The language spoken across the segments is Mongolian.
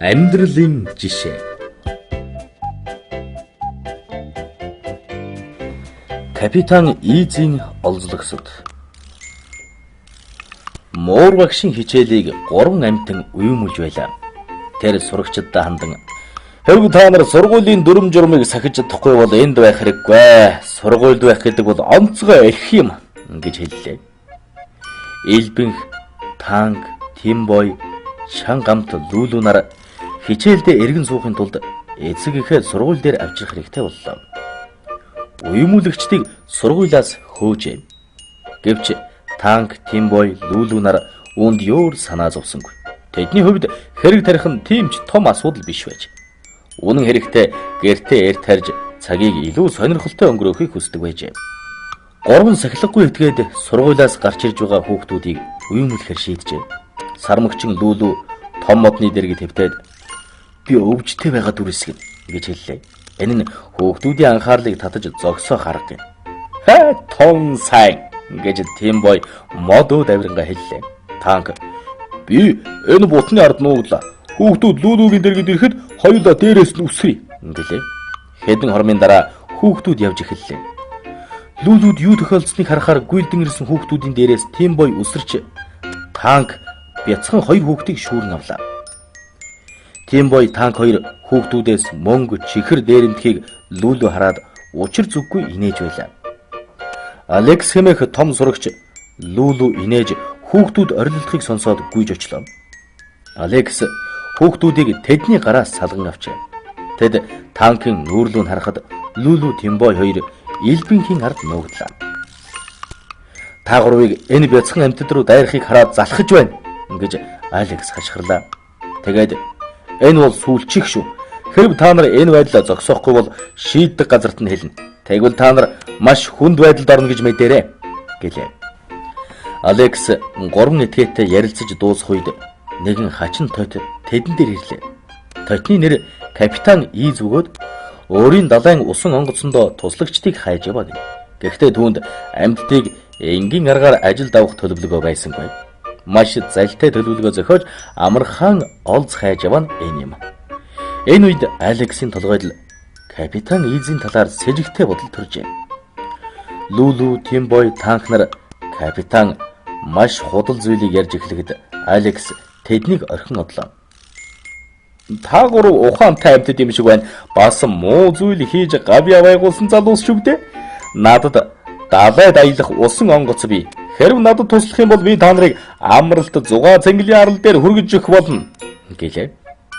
Амьдралын жишээ. Капитан Ийзийн олзлогсод. Муур багшийн хичээлийг 3 амтан уймулж байлаа. Тэр сурагчдад хандан "Хэрвээ та нар сургуулийн дүрм журмыг сахиж чадахгүй бол энд байх хэрэггүй. Сургуульд байх гэдэг бол онцгой эрх юм" гэж хэллээ. Элбэнх, Танк, Тимбой, Шан гамт Лүлү нар хичээлдээ эргэн суухын тулд эцэг эхээ сургууль дээр авчрах хэрэгтэй боллоо. Уймуулагчдыг сургуулиас хөөжээ. Гэвч Танк, Тимбой, Лүлү нар үүнд ёор санаа зовсонгүй. Тэдний хувьд хэрэг тарих нь тийм ч том асуудал биш байж. Үнэн хэрэгтээ гэртээ эр тарьж цагийг илүү сонирхолтой өнгөрөөхийг хүсдэг байжээ. 3 сахилгагүй этгээд сургуулиас гарч ирж байгаа хүүхдүүдийг уймуулахар шийджээ. Сармөгчин Лүлү том модны дэргэд хэвтээд "Би өвчтэй байгаа дүрсгэн" гэж хэллээ. Энэ нь хүүхдүүдийн анхаарлыг татаж зогсоох арга юм. "Хай том сайн" гэж Тимбой модууд авирангаа хэллээ. Танк "Би энэ бутны ард нууглаа. Хүүхдүүд Лүлүгийн дэргэд ирэхэд хоёулаа дээрээс нь үсрээ" гэлээ. Хэдэн хормын дараа хүүхдүүд явж эхэллээ. Лүлүд юу тохиолдсныг харахаар гүйлдэн ирсэн хүүхдүүдийн дээрээс Тимбой үсэрч Танк бяцхан 2 хүүхдийг шүүрэн авлаа. Тимбой Танк 2 хүүхдүүдээс мөнгө, чихэр дээрэмдхийг Лүлү хараад учир зүггүй инээж байлаа. Алекс хэмээх том сурагч Лүлү инээж хүүхдүүд орилдохыг сонсоод гүйж очлоо. Алекс хүүхдүүдийг тэдний гараас салган авчээ. Тэд Танкын нүүрлүүн харахад Лүлү, Тимбой 2 элбэнхийн ард нуугдлаа. "Та гурвыг энэ бяцхан амьтад руу дайрахыг хараад залхаж байна" гэж Алекс хашгирлаа. Тэгээд "Энэ бол сүүлчих шүү. Хэрв та нар энэ байдлаа зогсоохгүй бол шийддэг газарт нь хэлнэ. Тэгвэл та нар маш хүнд байдалд орно гэж мэдээрэй" гэлээ. Алекс 3 этгээдтэй ярилцаж дуусах үед нэгэн хачин тойт тэдэн дээр ирлээ. Тойтны нэр Капитан Ийз бөгөөд өөрийн далайн усан онгоцондоо туслагчдыг хайж яваа гэв. Гэхдээ түүнд амьтдыг энгийн аргаар ажилд авах төлөвлөгөө байсангүй. Маш залтай төлөвлөгөө зохиож амархан олз хайж яваа нь энэ юм. Энэ үед Алексийн толгойд Капитан Ийзийн талаар сэжигтэй бодол төржээ. Лүлү, Тимбой, Танк нар капитан маш худал зүйлийг ярьж эхлэхэд Алекс тэднийг орхин одлоо. "Та гурав ухаантай амьтад юм шиг байна. Бас муу зүйл хийж гавьяа байгуулсан залуус шүү дээ. Надад далайд аялах усан онгоц бий. Хэрв надад туслах юм бол би та нарыг амралт зугаа цэнгэлийн арал дээр хүргэж өгөх болно" гэлээ.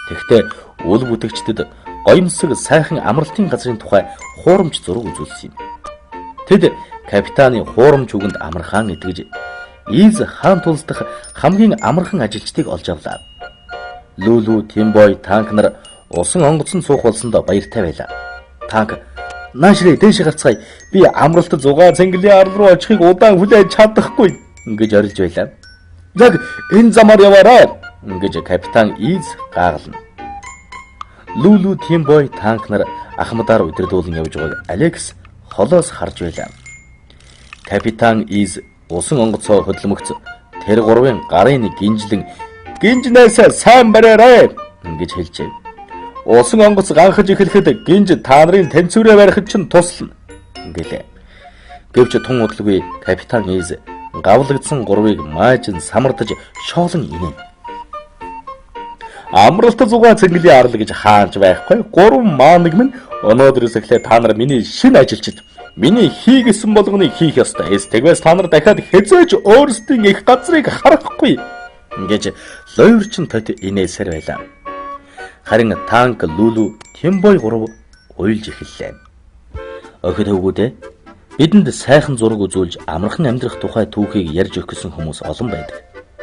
Тэгэхдээ үл бүтгэгчдэд гоёмсог сайхан амралтын газрын тухай хуурамч зураг үзүүлсэн юм. Тэд капитаны хуурамч үгэнд амархан итгэж Ийз хаан тулсдах хамгийн амархан ажилчдыг олж авлаа. Лүлү, Тимбой, Танк нар усан онгоцонд суух болсондоо баяртай байлаа. Танк "Наашрээ дээш гарцгаая. Би амралт зугаа цэнгэлийн арал руу очихыг удаан хүлээж чадахгүй" гэж орилж байлаа. "Яг энэ замаар яваарай" гэж капитан Ийз гаагална. Лүлү, Тимбой, Танк нар ахмадаар удирдуулан явж байгааг Алекс холоос харж байлаа. Капитан Ийз усан онгоцоо хөдлөмөгц тэр 3-ын гарын гинжлэн "Гинжнээс сайн бариарай" гэж хэлжээ. "Усан онгоц ганхаж эхлэхэд гинж та нарын тэнцвэрээ барихад ч туслана" гэлээ. Гэвч тун удалгүй капитан Ийз гавлагдсан 3-ыг маажин самардаж шоолон инээн. "Амралт зугаа цэнгэлийн арал гэж хаанч байхгүй. 3 маанаг минь өнөөдрөөс эхлээд та нар миний шинэ ажилчид. Миний хийгээсэн болгоныг хийх ёстой. Тэгвээс та нар дахиад хязгаарч өөрсдийн их газрыг харахгүй" гэж лойрчин тот инээсээр байлаа. Харин Танк, Лүлү, Тимбой 3 уйлж эхэллээ. "Охид хөвгүүдээ, бидэнд сайхан зураг үзүүлж амархан амьдрах тухай түүхийг ярьж өгөх гэсэн хүмүүс олон байдаг.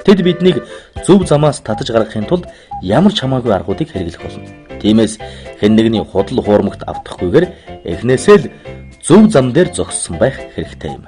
Тэд биднийг зөв замаас татаж гаргахын тулд ямар ч хамаагүй аргуудыг хэрэглэх болно. Тиймээс хэн нэгний худал хуурмагт автахгүйгээр эхнээсээ л зөв зам дээр зогссон байх хэрэгтэй юм.